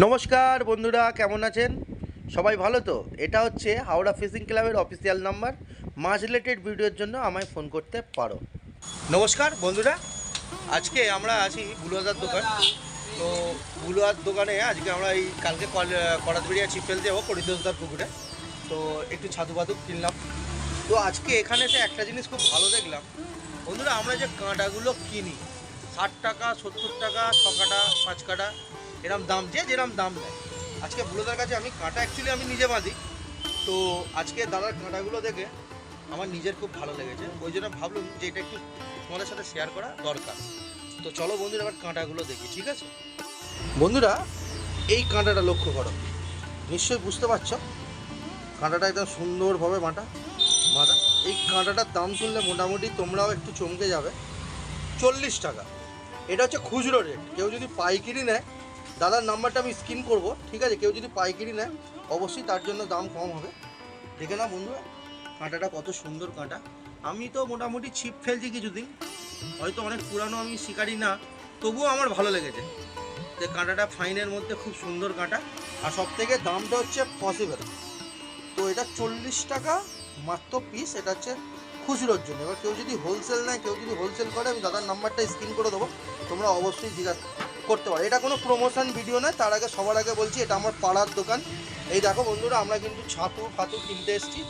নমস্কার বন্ধুরা, কেমন আছেন? সবাই ভালো তো? এটা হচ্ছে হাওড়া ফিশিং ক্লাবের অফিসিয়াল নাম্বার। মাছ রিলেটেড ভিডিওর জন্য আমায় ফোন করতে পারো। নমস্কার বন্ধুরা, আজকে আমরা আছি বুলুয়াদার দোকান। তো বুলুয়ার দোকানে আজকে আমরা এই কালকে করাতবেড়িয়া ছিপ ফেলতে যাবো করিতোষদার পুকুরে। তো একটু ছাতু বাদুক কিনলাম। তো আজকে এখানে এসে একটা জিনিস খুব ভালো দেখলাম বন্ধুরা, আমরা যে কাঁটাগুলো কিনি 60 টাকা 70 টাকা 6 কাটা 5 কাটা এরম দাম, যেরম দাম দেয়। আজকে বুলোদার কাছে আমি কাঁটা অ্যাকচুয়ালি আমি নিজে বাঁধি। তো আজকে দাদার কাঁটাগুলো দেখে আমার নিজের খুব ভালো লেগেছে, ওই জন্য ভাবলাম যে এটা একটু তোমাদের সাথে শেয়ার করা দরকার। তো চলো বন্ধুরা এবার কাঁটাগুলো দেখি, ঠিক আছে? বন্ধুরা এই কাঁটাটা লক্ষ্য করো, নিশ্চয়ই বুঝতে পারছো কাঁটাটা একদম সুন্দরভাবে বাঁধা। এই কাঁটাটার দাম শুনলে মোটামুটি তোমরাও একটু চমকে যাবে। 40 টাকা। এটা হচ্ছে খুচরো রেট। কেউ যদি পাইকারি নেয়, দাদার নাম্বারটা আমি স্ক্রিন করব, ঠিক আছে? কেউ যদি পাইকারি নেয় অবশ্যই তার জন্য দাম কম হবে। দেখে না বন্ধুরা কাঁটাটা কত সুন্দর কাঁটা। আমি তো মোটামুটি ছিপ ফেলছি কিছুদিন, হয়তো অনেক পুরানো আমি শিকারি না, তবুও আমার ভালো লেগেছে যে কাঁটাটা ফাইনের মধ্যে খুব সুন্দর কাঁটা। আর সব থেকে দামটা হচ্ছে পসিবল। তো এটা 40 টাকা মাত্র পিস। এটা হচ্ছে খুচরোর জন্য। এবার কেউ যদি হোলসেল নেয়, কেউ যদি হোলসেল করে, আমি দাদার নাম্বারটা স্ক্রিন করে দেবো, তোমরা অবশ্যই জিজ্ঞাসা করতে পারো। এটা কোনো প্রমোশন ভিডিও নয়, তার আগে সবার আগে বলছি এটা আমার পাড়ার দোকান। এই দেখো বন্ধুরা, আমরা কিন্তু ছাতু ফাতু কিনতে এসেছি,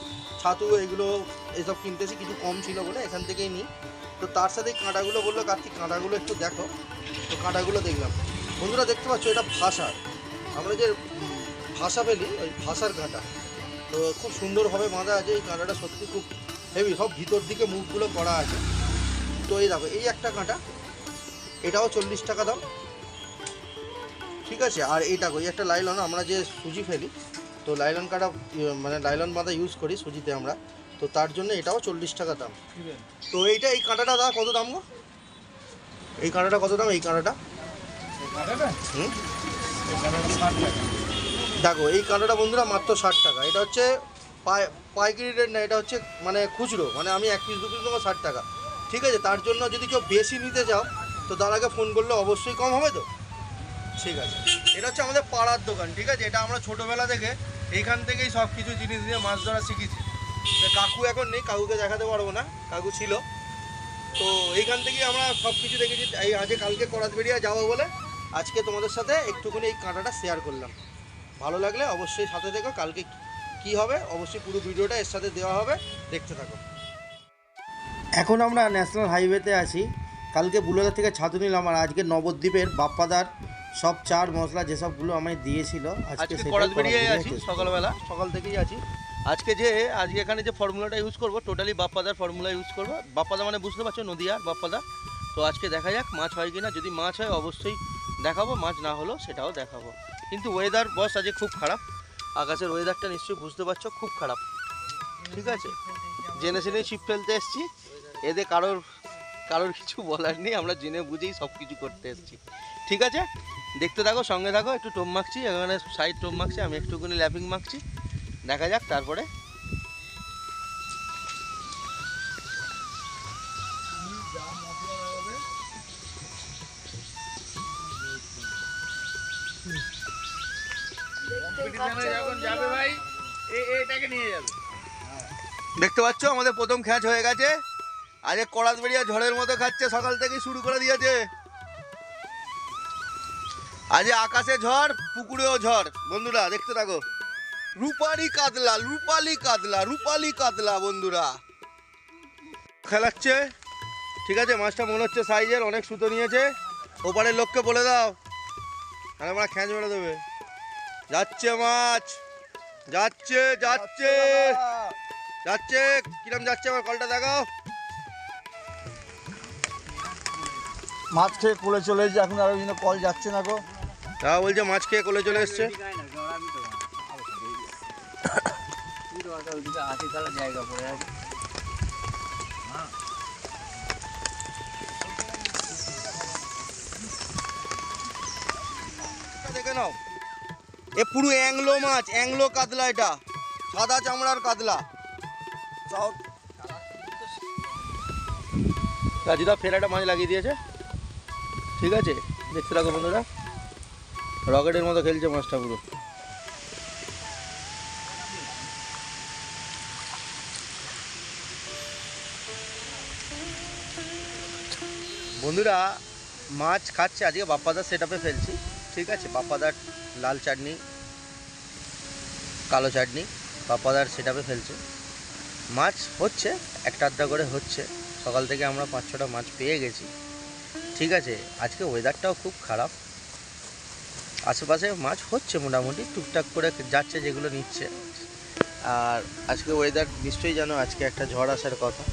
ছাতু এগুলো এসব কিনতে এসেছি, কিছু কম ছিল বলে এখান থেকেই নিই। তো তার সাথে কাঁটাগুলো বললো কার্তিক কাঁটাগুলো একটু দেখো। তো কাঁটাগুলো দেখলাম বন্ধুরা, দেখতে পাচ্ছ এটা ভাষার, আমরা যে ভাষা ফেলি ওই ভাষার কাঁটা। তো খুব সুন্দরভাবে বাঁধা আছে। এই কাঁটাটা সত্যি খুব হেভি, সব ভিতর দিকে মুখগুলো করা আছে। তো এই দেখো এই একটা কাঁটা, এটাও 40 টাকা দাম, ঠিক আছে? আর এইটা ওই একটা লাইলন, আমরা যে সুজি ফেলি, তো লাইলন কাটা মানে লাইলন বাঁধা ইউজ করি সুজিতে আমরা, তো তার জন্য এটাও 40 টাকা দাম। তো এই কাঁটাটা দা কত দাম গো? এই কাঁটাটা কত দাম? এই কাঁটাটা দেখো, এই কাঁটাটা বন্ধুরা মাত্র 60 টাকা। এটা হচ্ছে পাইকারি রেট না, এটা হচ্ছে মানে খুচরো, মানে আমি 1 পিস 2 পিস নেবো 60 টাকা, ঠিক আছে? তার জন্য যদি কেউ বেশি নিতে চাও তো তার আগে ফোন করলে অবশ্যই কম হবে। তো ঠিক আছে, এটা হচ্ছে আমাদের পাড়ার দোকান, ঠিক আছে? এটা আমরা ছোটোবেলা থেকে এইখান থেকেই সব কিছু জিনিস দিয়ে মাছ ধরা শিখেছি। কাকু এখন নেই, কাকুকে দেখাতে পারবো না, কাকু ছিল। তো এইখান থেকেই আমরা সব কিছু দেখেছি। এই আজকে কালকে করাতবেড়িয়া যাবো বলে আজকে তোমাদের সাথে একটুখানি এই কাঁটাটা শেয়ার করলাম। ভালো লাগলে অবশ্যই সাথে দেখো, কালকে কি হবে অবশ্যই পুরো ভিডিওটা এর সাথে দেওয়া হবে, দেখতে থাকো। এখন আমরা ন্যাশনাল হাইওয়েতে আছি। কালকে বুলোদার থেকে ছাতু নিলাম, আর আজকে নবদ্বীপের বাপ্পাদার সব চার মশলা যেসবগুলো আমায় দিয়েছিল আজকে করাতবেড়িয়ায় আছি। সকালবেলা সকাল থেকেই আছি। আজকে এখানে যে ফর্মুলাটা ইউজ করব টোটালি বাপ্পাদার ফর্মুলা ইউজ করব। বাপ্পাদা মানে বুঝতে পারছো, নদীয়ার বাপ্পাদা। তো আজকে দেখা যাক মাছ হয় কিনা। যদি মাছ হয় অবশ্যই দেখাবো, মাছ না হলেও সেটাও দেখাবো। কিন্তু ওয়েদার বস আজকে খুব খারাপ, আকাশের ওয়েদারটা নিশ্চয়ই বুঝতে পারছো খুব খারাপ, ঠিক আছে? জেনে শুনেই ছিপ ফেলতে এসছি, এদের কারোর কিছু বলার নেই, আমরা জেনে বুঝেই সব কিছু করতে এসেছি, ঠিক আছে? দেখতে থাকো, সঙ্গে থাকো। একটু টোপ মাখছি, এখানে সাইড টোপ মাখছি, আমি একটুখানি ল্যাপিং মাখছি, দেখা যাক। তারপরে দেখতে পাচ্ছ আমাদের প্রথম খ্যাচ হয়ে গেছে। আজকে করাতবেড়িয়া ঝড়ের মতো খাচ্ছে, সকাল থেকেই শুরু করে দিয়েছে। আজ আকাশে ঝড়, পুকুরেও ঝড় বন্ধুরা, দেখতে থাকো। রূপালি কাতলা, রূপালি কাতলা, রূপালি কাতলা বন্ধুরা খেলাচ্ছে, ঠিক আছে? মাছটা মনে হচ্ছে সাইজের, অনেক সুতো নিয়েছে। ওপারের লোককে বলে দাও, তাহলে আমরা খ্যাঁচ মেরে দেবে। যাচ্ছে মাছ, যাচ্ছে যাচ্ছে যাচ্ছে, কিরম যাচ্ছে আমার কলটা দেখাও। মাছ খেয়ে কোলে চলে এসেছে, এখন আরো কল যাচ্ছে না গো। তা বলছে মাছ খেয়ে কোলে চলে এসছে। দেখে নাও, এ পুরো অ্যাংলো মাছ, অ্যাংলো কাতলা, এটা সাদা চামড়ার কাতলা। রাজিদা ফের একটা মাছ লাগিয়ে দিয়েছে, ঠিক আছে? দেখতে থাকো বন্ধুরা। রকেটের মতো খেলছে মাছটা পুরো। বন্ধুরা মাছ খাচ্ছে, আজকে বাপ্পাদার সেটআপে ফেলছি, ঠিক আছে। বাপ্পাদার লাল চাটনি, কালো চাটনি বাপ্পাদার সেটআপে ফেলছে। মাছ হচ্ছে একটা আধটা করে হচ্ছে, সকাল থেকে আমরা 5-6টা মাছ পেয়ে গেছি, ঠিক আছে। আজকে ওয়েদারটাও খুব খারাপ, আশেপাশে মাছ হচ্ছে মোটামুটি, টুকটাক করে যাচ্ছে যেগুলো নিচ্ছে। আর আজকে ওয়েদার নিশ্চয়ই জানো, আজকে একটা ঝড় আসার কথা,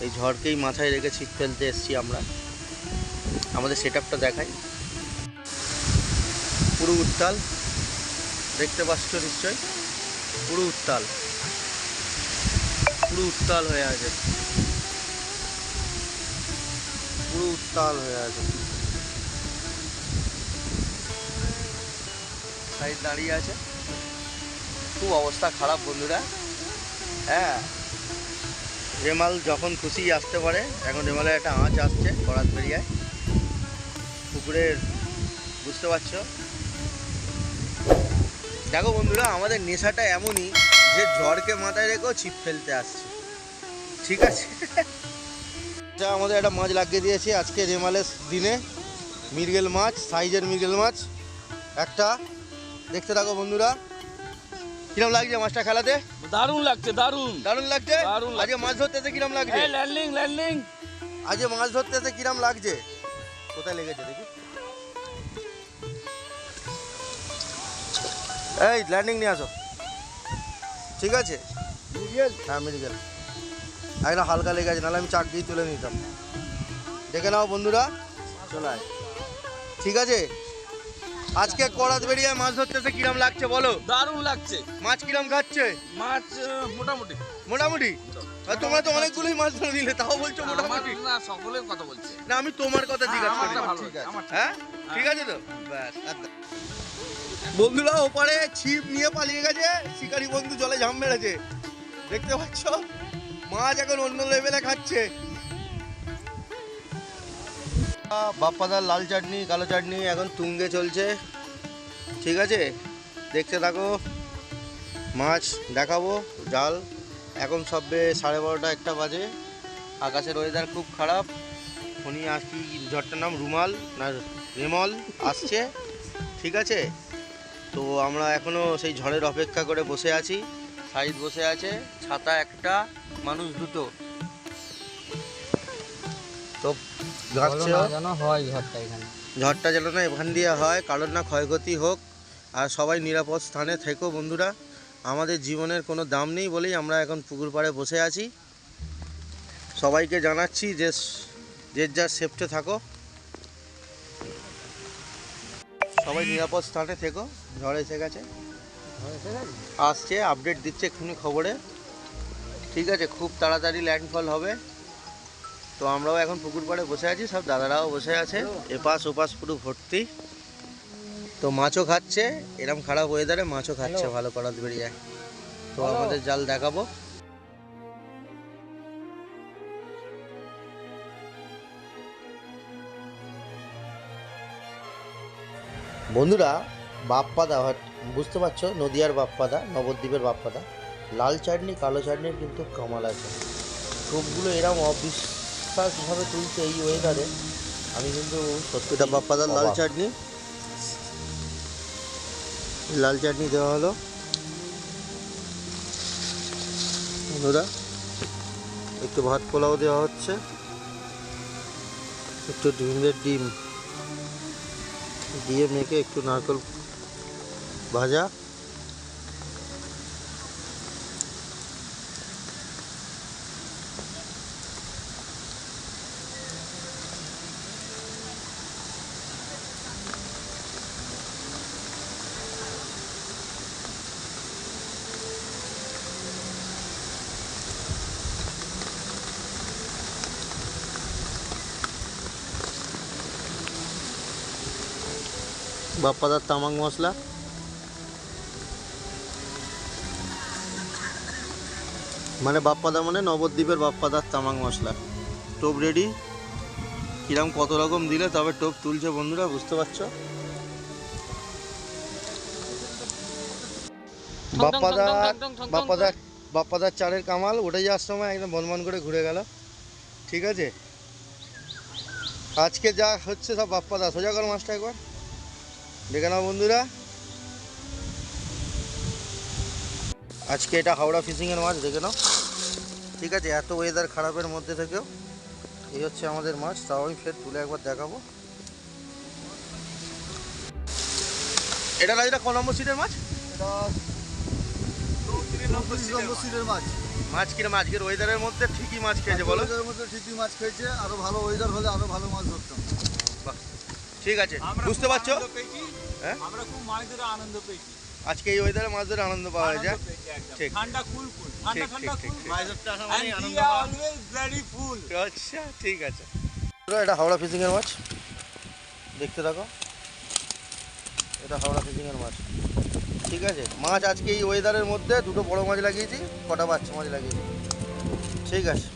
এই ঝড়কেই মাথায় রেখে ছিপ ফেলতে এসেছি আমরা। আমাদের সেটআপটা দেখাই, পুরো উত্তাল, দেখতে পাচ্ছ নিশ্চয়ই, পুরো উত্তাল, পুরো উত্তাল হয়ে আছে, পুরো উত্তাল হয়ে আছে। সাইড দাঁড়িয়ে আছে, খুব অবস্থা খারাপ বন্ধুরা। হ্যাঁ, রেমাল যখন খুশি আসতে পারে, এখন রেমালের একটা আঁচ আসছে করাত বেরিয়ায় পুকুরের, বুঝতে পারছো। দেখো বন্ধুরা, আমাদের নেশাটা এমনই যে ঝড়কে মাথায় রেখেও ছিপ ফেলতে আসছে, ঠিক আছে। যা আমাদের একটা মাছ লাগিয়ে দিয়েছি আজকে রেমালের দিনে, মৃগেল মাছ, সাইজের মৃগেল মাছ একটা। দেখতে থাকো বন্ধুরা, কিরম লাগছে মাছটা খেলাতে? দারুণ লাগছে, দারুণ দারুণ লাগছে। দারুণ লাগছে। আজকে মাছ ধরতে এসে কিরম লাগছে? Landing landing. আজকে মাছ ধরতে এসে কিরম লাগছে? কোথায় লেগেছে দেখি, এই ল্যান্ডিং নিয়ে আসো, ঠিক আছে। হ্যাঁ মৃগেল, একটা হালকা লেগে আছে, নাহলে আমি চাক দিয়ে তুলে নিতাম। দেখে নাও বন্ধুরা, চলায়, ঠিক আছে। আজকে করাত বেরিয়ে মাছ ধরতে এসে কিরম লাগছে বলো? দারুণ লাগছে। মাছ কিরম খাচ্ছে? মাছ মোটামুটি মোটামুটি। আর তোমরা তো অনেকগুলোই মাছ ধরে নিলে, তাও বলছো মোটামুটি। না, সকলের কথা বলছে। না, আমি তোমার কথা জিজ্ঞাসা করি। আমারটা ভালো ঠিক আছে, আমার হ্যাঁ ঠিক আছে তো, ব্যাস। বন্ধুরা ওপারে ছিপ নিয়ে পালিয়ে গেছে, শিকারি বন্ধু জলে ঝাম মেরেছে, দেখতে পাচ্ছ। মাছ এখন অন্য লেভেলে খাচ্ছে। বাপ্পাদার লাল চাটনি, কালো চাটনি এখন তুঙ্গে চলছে, ঠিক আছে। দেখতে থাকো, মাছ দেখাবো। জাল এখন সবে 12:30 1টা বাজে, আকাশের ওয়েদার খুব খারাপ। ফোনি আসছি, ঝড়টার নাম রুমাল না রেমল আসছে, ঠিক আছে। তো আমরা এখনও সেই ঝড়ের অপেক্ষা করে বসে আছি। সাইড বসে আছে, ছাতা একটা, মানুষ দুটো। তো যেন হয় ঝড়টা এখানে, ঝড়টা যেন না এখান দিয়ে হয়, কারোর না ক্ষয়ক্ষতি হোক, আর সবাই নিরাপদ স্থানে থেকো বন্ধুরা। আমাদের জীবনের কোনো দাম নেই বলেই আমরা এখন পুকুর পাড়ে বসে আছি। সবাইকে জানাচ্ছি যে যে যার সেফটে থাকো, সবাই নিরাপদ স্থানে থেকো। ঝড় এসে গেছে, আসছে, আপডেট দিচ্ছে এক্ষুনি খবরে, ঠিক আছে। খুব তাড়াতাড়ি ল্যান্ডফল হবে। তো আমরাও এখন পুকুর পাড়ে বসে আছি, সব দাদারাও বসে আছে, এপাশ ওপাশ পুরো ভর্তি। তো মাছও খাচ্ছে, এরকম খারাপ ওয়েদারে মাছও খাচ্ছে ভালো করাত বেরিয়ে। তো আমাদের জাল দেখাবো। বন্ধুরা বাপ্পাদা, বুঝতে পারছো, নদিয়ার বাপ্পাদা, নবদ্বীপের বাপ্পাদা, লাল চাটনি কালো চাটনির কিন্তু কামাল আছে। টোপগুলো এরকম অবিশ্বাসভাবে তুলছে এই ওয়েদারে, আমি কিন্তু সত্যিটা। বাপ্পাদার লাল চাটনি, লাল চাটনি দেওয়া হলো বন্ধুরা। একটু ভাত পোলাও দেওয়া হচ্ছে, একটু ডিম দিয়ে মেখে একটু নারকেল ভাজা, বাপ্পাদার তামাক মশলা, মানে বাপ্পাদা মানে নবদ্বীপের বাপ্পাদার তামাক মশলা। টোপ রেডি, কিরম কত রকম দিলে তবে টোপ তুলছে বন্ধুরা, বুঝতে পারছো। বাপ্পাদার চারের কামাল উঠে যাওয়ার সময় একদম বনবন করে ঘুরে গেল। ঠিক আছে, আজকে যা হচ্ছে সব বাপ্পাদা। সোজা কর মাছটা একবার দেখে নাও বন্ধুরা। আজকে এটা হাওড়া ফিশিংয়ের মাছ, দেখে নাও। ঠিক আছে, এত ওয়েদার খারাপের মধ্যে থেকেও এই হচ্ছে আমাদের মাছ। তাও আমি ফের তুলে একবার দেখাবো। এটা রাজটা কোন নম্বর সিটের মাছ? এটা 34 নম্বর সিটের মাছ। মাছ কিরম আজকের ওয়েদারের মধ্যে ঠিকই মাছ খেয়েছে বলো? ওয়েদারের মধ্যে ঠিকই মাছ খেয়েছে, আরো ভালো ওয়েদার হলে আরো ভালো মাছ ধরতাম। বাহ, ঠিক আছে, বুঝতে পারছো? হ্যাঁ, আমরা খুব মাছ ধরে আনন্দ পেয়েছি। আজকে এই ওয়েদারে মাছ ধরে আনন্দ পাওয়া যায়। ঠিক ঠান্ডা কুল ঠিক ঠিক ঠিক। মাছ ধরতে আসা মানে আনন্দ অলওয়েজ ব্লাডি ফুল। আচ্ছা ঠিক আছে। এটা হাওড়া ফিশিংয়ের মাছ, দেখতে থাকো। এটা হাওড়া ফিশিংয়ের মাছ। ঠিক আছে, মাছ আজকে এই ওয়েদারের মধ্যে দুটো বড় মাছ লাগিয়েছি, কটা বাচ্চা মাছ লাগিয়েছি। ঠিক আছে।